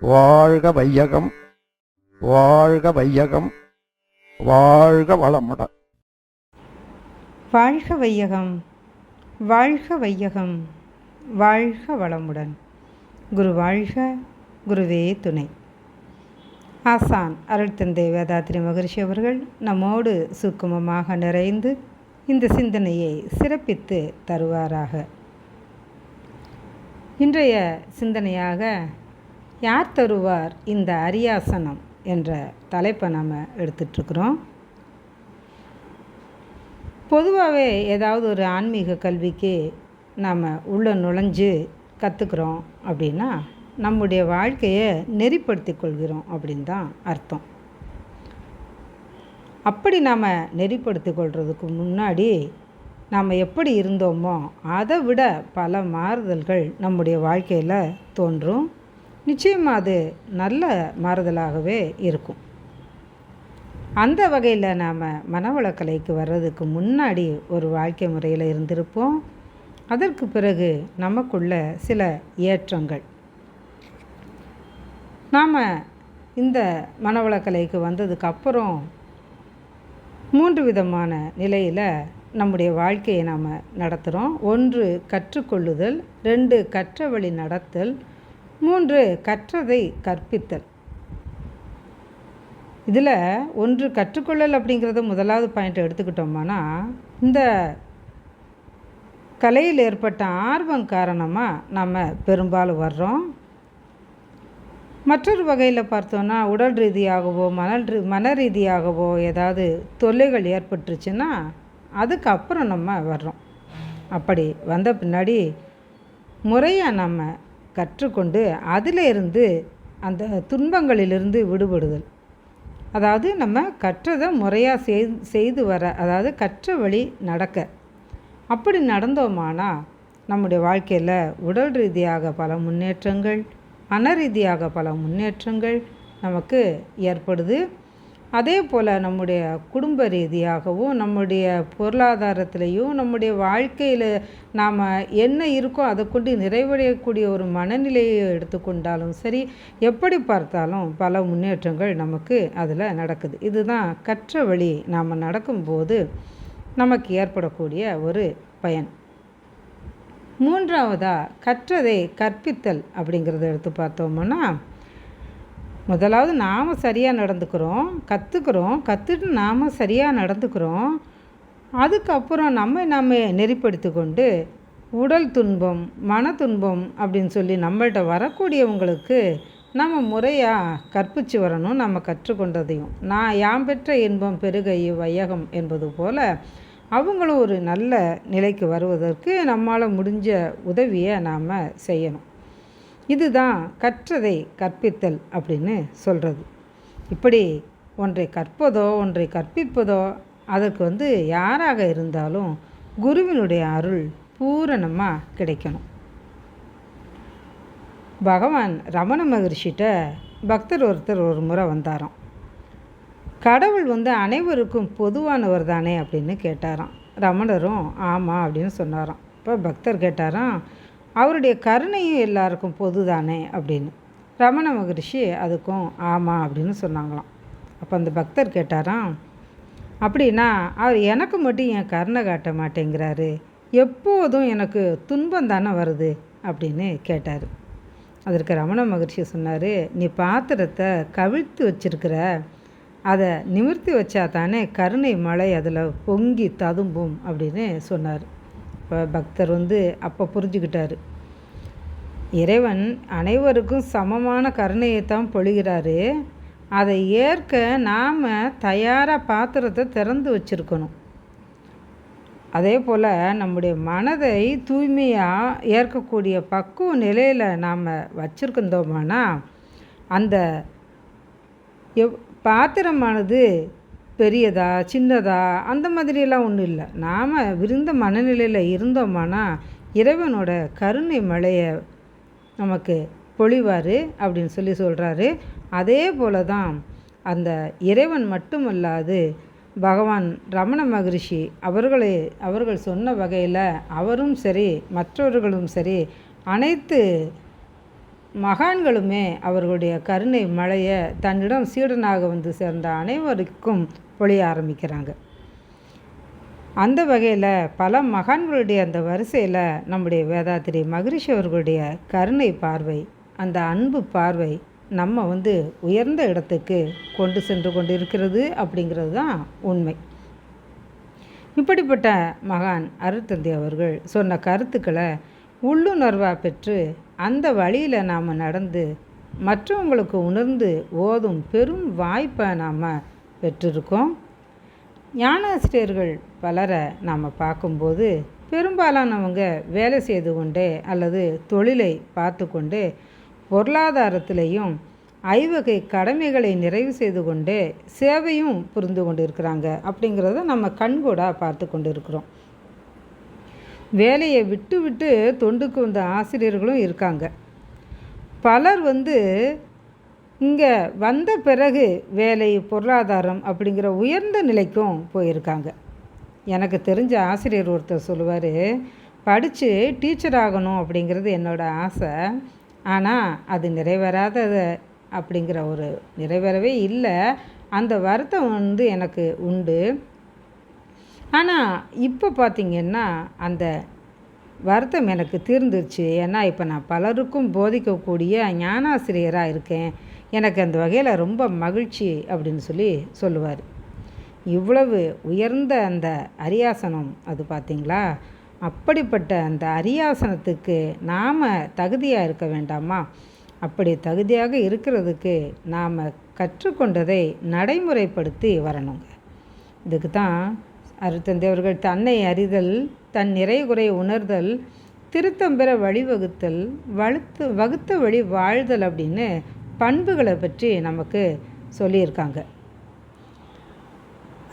வாழ்க வையகம், வாழ்க வையகம், வாழ்க வளமுடன். வாழ்க வையகம், வாழ்க வையகம், வாழ்க வளமுடன். குரு வாழ்க, குருவே துணை. ஆசான் அருள்தந்தை வேதாத்ரி மகரிஷி அவர்கள் நம்மோடு சுக்குமமாக நிறைந்து இந்த சிந்தனையை சிறப்பித்து தருவாராக. இன்றைய சிந்தனையாக யார் தருவார் இந்த அரியாசனம் என்ற தலைப்பை நாம் எடுத்துட்ருக்குறோம். பொதுவாகவே ஏதாவது ஒரு ஆன்மீக கல்விக்கு நாம் உள்ளே நுழைஞ்சு கற்றுக்குறோம் அப்படின்னா நம்முடைய வாழ்க்கையை நெறிப்படுத்தி கொள்கிறோம் அப்படின்னு தான் அர்த்தம். அப்படி நாம் நெறிப்படுத்தி கொள்வதுக்கு முன்னாடி நாம் எப்படி இருந்தோமோ அதை விட பல மாறுதல்கள் நம்முடைய வாழ்க்கையில் தோன்றும். நிச்சயமாக அது நல்ல மாறுதலாகவே இருக்கும். அந்த வகையில் நாம் மனவளக்கலைக்கு வர்றதுக்கு முன்னாடி ஒரு வாழ்க்கை முறையில் இருந்திருப்போம். அதற்கு பிறகு நமக்குள்ள சில ஏற்றங்கள். நாம் இந்த மனவளக்கலைக்கு வந்ததுக்கப்புறம் 3 விதமான நிலையில் நம்முடைய வாழ்க்கையை நாம் நடத்துகிறோம். 1 கற்றுக்கொள்ளுதல், 2 கற்ற வழி நடத்தல், 3 கற்றதை கற்பித்தல். இதில் 1 கற்றுக்கொள்ளல் அப்படிங்கிறத முதலாவது பாயிண்ட் எடுத்துக்கிட்டோம்னா, இந்த கலையில் ஏற்பட்ட ஆர்வம் காரணமாக நம்ம பெரும்பாலும் வர்றோம். மற்றொரு வகையில் பார்த்தோன்னா உடல் ரீதியாகவோ மன ரீதியாகவோ ஏதாவது தொல்லைகள் ஏற்பட்டுருச்சுன்னா அதுக்கப்புறம் நம்ம வர்றோம். அப்படி வந்த பின்னாடி முறையாக நம்ம கற்றுக்கொண்டு அதிலிருந்து அந்த துன்பங்களிலிருந்து விடுபடுதல். அதாவது நம்ம கற்றதை முறையாக செய்து வர, அதாவது கற்ற வழி நடக்க. அப்படி நடந்தோமானா நம்முடைய வாழ்க்கையில் உடல் ரீதியாக பல முன்னேற்றங்கள், மன ரீதியாக பல முன்னேற்றங்கள் நமக்கு ஏற்படுது. அதே போல் நம்முடைய குடும்ப ரீதியாகவும், நம்முடைய பொருளாதாரத்திலையும், நம்முடைய வாழ்க்கையில் நாம் என்ன இருக்கோ அதை கொண்டு நிறைவடையக்கூடிய ஒரு மனநிலையை எடுத்துக்கொண்டாலும் சரி, எப்படி பார்த்தாலும் பல முன்னேற்றங்கள் நமக்கு அதில் நடக்குது. இதுதான் கற்ற வழி நாம் நடக்கும்போது நமக்கு ஏற்படக்கூடிய ஒரு பயன். 3வதாக கற்றதை கற்பித்தல் அப்படிங்கிறத எடுத்து பார்த்தோம்னா, முதலாவது நாம் சரியாக நடந்துக்கிறோம், கற்றுட்டு நாம் சரியாக நடந்துக்கிறோம். அதுக்கப்புறம் நம்ம நெறிப்படுத்தி கொண்டு உடல் துன்பம், மன துன்பம் அப்படின்னு சொல்லி நம்மள்கிட்ட வரக்கூடியவங்களுக்கு நம்ம முறையாக கற்பித்து வரணும். நம்ம கற்றுக்கொண்டதையும் யாம் பெற்ற இன்பம் பெருகை வையகம் என்பது போல் அவங்களும் ஒரு நல்ல நிலைக்கு வருவதற்கு நம்மால் முடிஞ்ச உதவியை நாம் செய்யணும். இதுதான் கற்றதை கற்பித்தல் அப்படின்னு சொல்கிறது. இப்படி ஒன்றை கற்பதோ ஒன்றை கற்பிப்பதோ அதற்கு யாராக இருந்தாலும் குருவினுடைய அருள் பூரணமாக கிடைக்கணும். பகவான் ரமண மகரிஷிட்ட பக்தர் ஒருத்தர் ஒரு முறை வந்தாராம். கடவுள் அனைவருக்கும் பொதுவானவர் தானே அப்படின்னு கேட்டாராம். ரமணரும் ஆமாம் அப்படின்னு சொன்னாராம். இப்போ பக்தர் கேட்டாராம், அவருடைய கருணையும் எல்லாருக்கும் பொது தானே அப்படின்னு. ரமண மகரிஷி அதுக்கும் ஆமாம் அப்படின்னு சொன்னாங்களாம். அப்போ அந்த பக்தர் கேட்டாராம், அப்படின்னா அவர் எனக்கு மட்டும் என் கருணை காட்ட மாட்டேங்கிறாரு, எப்போதும் எனக்கு துன்பம் தானே வருது அப்படின்னு கேட்டார். அதற்கு ரமண மகரிஷி சொன்னார், நீ பாத்திரத்தை கவிழ்த்து வச்சிருக்கிற, அதை நிமிர்த்தி வச்சா தானே கருணை மழை அதில் பொங்கி ததும்பும் அப்படின்னு சொன்னார். இப்போ பக்தர் அப்போ புரிஞ்சுக்கிட்டார், இறைவன் அனைவருக்கும் சமமான கருணையைத்தான் பொழிகிறாரு. அதை ஏற்க நாம் தயாராக பாத்திரத்தை திறந்து வச்சுருக்கணும். அதே போல் நம்முடைய மனதை தூய்மையாக ஏற்கக்கூடிய பக்குவ நிலையில் நாம் வச்சுருந்தோம்னா அந்த பாத்திரமானது பெரியதா சின்னதா அந்த மாதிரியெல்லாம் ஒன்றும் இல்லை. நாம் விருந்த மனநிலையில் இருந்தோம்னா இறைவனோட கருணை மழையை நமக்கு பொழிவார் அப்படின்னு சொல்கிறாரு. அதே போல தான் அந்த இறைவன் மட்டுமல்லாது பகவான் ரமண மகரிஷி அவர்கள் சொன்ன வகையில் அவரும் சரி மற்றவர்களும் சரி அனைத்து மகான்களுமே அவர்களுடைய கருணை மழையை தன்னிடம் சீடனாக வந்து சேர்ந்த அனைவருக்கும் பொழிய ஆரம்பிக்கிறாங்க. அந்த வகையில் பல மகான்களுடைய அந்த வரிசையில் நம்முடைய வேதாத்திரி மகரிஷி அவர்களுடைய கருணை பார்வை, அந்த அன்பு பார்வை நம்ம வந்து உயர்ந்த இடத்துக்கு கொண்டு சென்று கொண்டு இருக்கிறது அப்படிங்கிறது தான் உண்மை. இப்படிப்பட்ட மகான் அருட்தந்தை அவர்கள் சொன்ன கருத்துக்களை உள்ளுணர்வாக பெற்று அந்த வழியில் நாம் நடந்து மற்றவங்களுக்கு உணர்ந்து ஓதும் பெரும் வாய்ப்பை நாம் பெற்றிருக்கோம். ஞானாசிரியர்கள் பலரை நாம் பார்க்கும்போது பெரும்பாலானவங்க வேலை செய்து கொண்டே அல்லது தொழிலை பார்த்து கொண்டே பொருளாதாரத்திலையும் ஐவகை கடமைகளை நிறைவு செய்து கொண்டே சேவையும் புரிந்து கொண்டு இருக்கிறாங்க. அப்படிங்கிறத நம்ம கண்கூடாக பார்த்து கொண்டு இருக்கிறோம். வேலையை விட்டு விட்டு தொண்டுக்கு வந்த ஆசிரியர்களும் இருக்காங்க. பலர் வந்து இங்கே வந்த பிறகு வேலை, பொருளாதாரம் அப்படிங்கிற உயர்ந்த நிலைக்கும் போயிருக்காங்க. எனக்கு தெரிஞ்ச ஆசிரியர் ஒருத்தர் சொல்லுவார், படித்து டீச்சர் ஆகணும் அப்படிங்கிறது என்னோடய ஆசை, ஆனால் அது நிறைவேறாதது அப்படிங்கிற ஒரு நிறைவேறவே இல்லை. அந்த வருத்தம் வந்து எனக்கு உண்டு. ஆனால் இப்போ பார்த்திங்கன்னா அந்த வருத்தம் எனக்கு தீர்ந்துருச்சு. ஏன்னா இப்போ நான் பலருக்கும் போதிக்கக்கூடிய ஞானாசிரியராக இருக்கேன். எனக்கு அந்த வகையில் ரொம்ப மகிழ்ச்சி அப்படின்னு சொல்லுவார். இவ்வளவு உயர்ந்த அந்த அரியாசனம் அது பார்த்திங்களா, அப்படிப்பட்ட அந்த அரியாசனத்துக்கு நாம் தகுதியாக இருக்க வேண்டாமா? அப்படி தகுதியாக இருக்கிறதுக்கு நாம் கற்றுக்கொண்டதை நடைமுறைப்படுத்தி வரணுங்க. இதுக்கு தான் அருட்தந்தை அவர்கள் தன்னை அறிதல், தன் நிறை குறை உணர்தல், திருத்தம் பெற வழிவகுத்தல், வகுத்த வழி வாழ்தல் அப்படின்னு பண்புகளை பற்றி நமக்கு சொல்லியிருக்காங்க.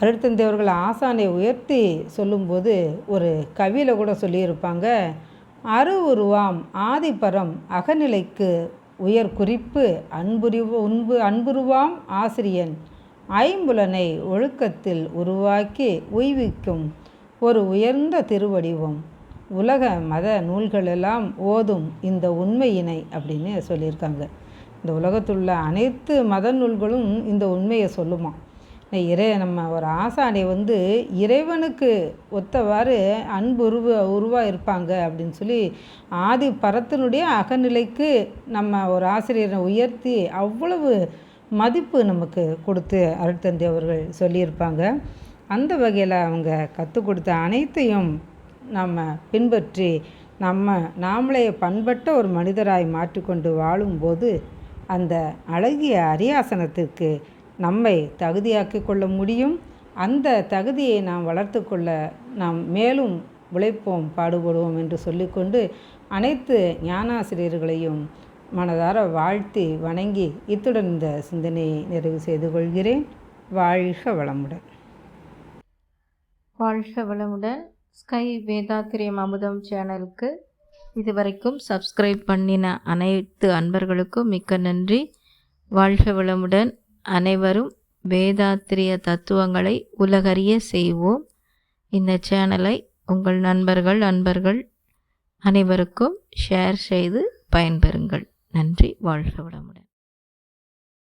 அருட்தந்தை அவர்கள் ஆசானை உயர்த்தி சொல்லும்போது ஒரு கவியில் கூட சொல்லியிருப்பாங்க, அருவுருவாம் ஆதிபரம் அகநிலைக்கு உயர் குறிப்பு அன்புருவாம் ஆசிரியன் ஐம்புலனை ஒழுக்கத்தில் உருவாக்கி உய்விக்கும் ஒரு உயர்ந்த திருவடிவம் உலக மத நூல்களெல்லாம் ஓதும் இந்த உண்மையினை அப்படின்னு சொல்லியிருக்காங்க. இந்த உலகத்துள்ள அனைத்து மத நூல்களும் இந்த உண்மையை சொல்லுமா. நம்ம ஒரு ஆசானை வந்து இறைவனுக்கு ஒத்தவாறு உருவாக இருப்பாங்க அப்படின்னு ஆதி பரத்தினுடைய அகநிலைக்கு நம்ம ஒரு ஆசிரியரை உயர்த்தி அவ்வளவு மதிப்பு நமக்கு கொடுத்து அருட்தந்தை அவர்கள் சொல்லியிருப்பாங்க. அந்த வகையில் அவங்க கற்றுக் கொடுத்த அனைத்தையும் நம்ம பின்பற்றி நாமளே பண்பட்ட ஒரு மனிதராய் மாற்றிக்கொண்டு வாழும்போது அந்த அழகிய அரியாசனத்திற்கு நம்மை தகுதியாக்கி கொள்ள முடியும். அந்த தகுதியை நாம் வளர்த்து கொள்ள நாம் மேலும் உழைப்போம், பாடுபடுவோம் என்று சொல்லிக்கொண்டு அனைத்து ஞானாசிரியர்களையும் மனதார வாழ்த்தி வணங்கி இத்துடன் இந்த சிந்தனையை நிறைவு செய்து கொள்கிறேன். வாழ்க வளமுடன். வாழ்க வளமுடன். ஸ்கை வேதாத்திரியம் அமுதம் சேனலுக்கு இதுவரைக்கும் சப்ஸ்கிரைப் பண்ணின அனைத்து அன்பர்களுக்கும் மிக்க நன்றி. வாழ்க வளமுடன். அனைவரும் வேதாத்திரிய தத்துவங்களை உலகறிய செய்வோம். இந்த சேனலை உங்கள் அன்பர்கள் அனைவருக்கும் ஷேர் செய்து பயன்பெறுங்கள். நன்றி. வாழ்க வளமுடன்.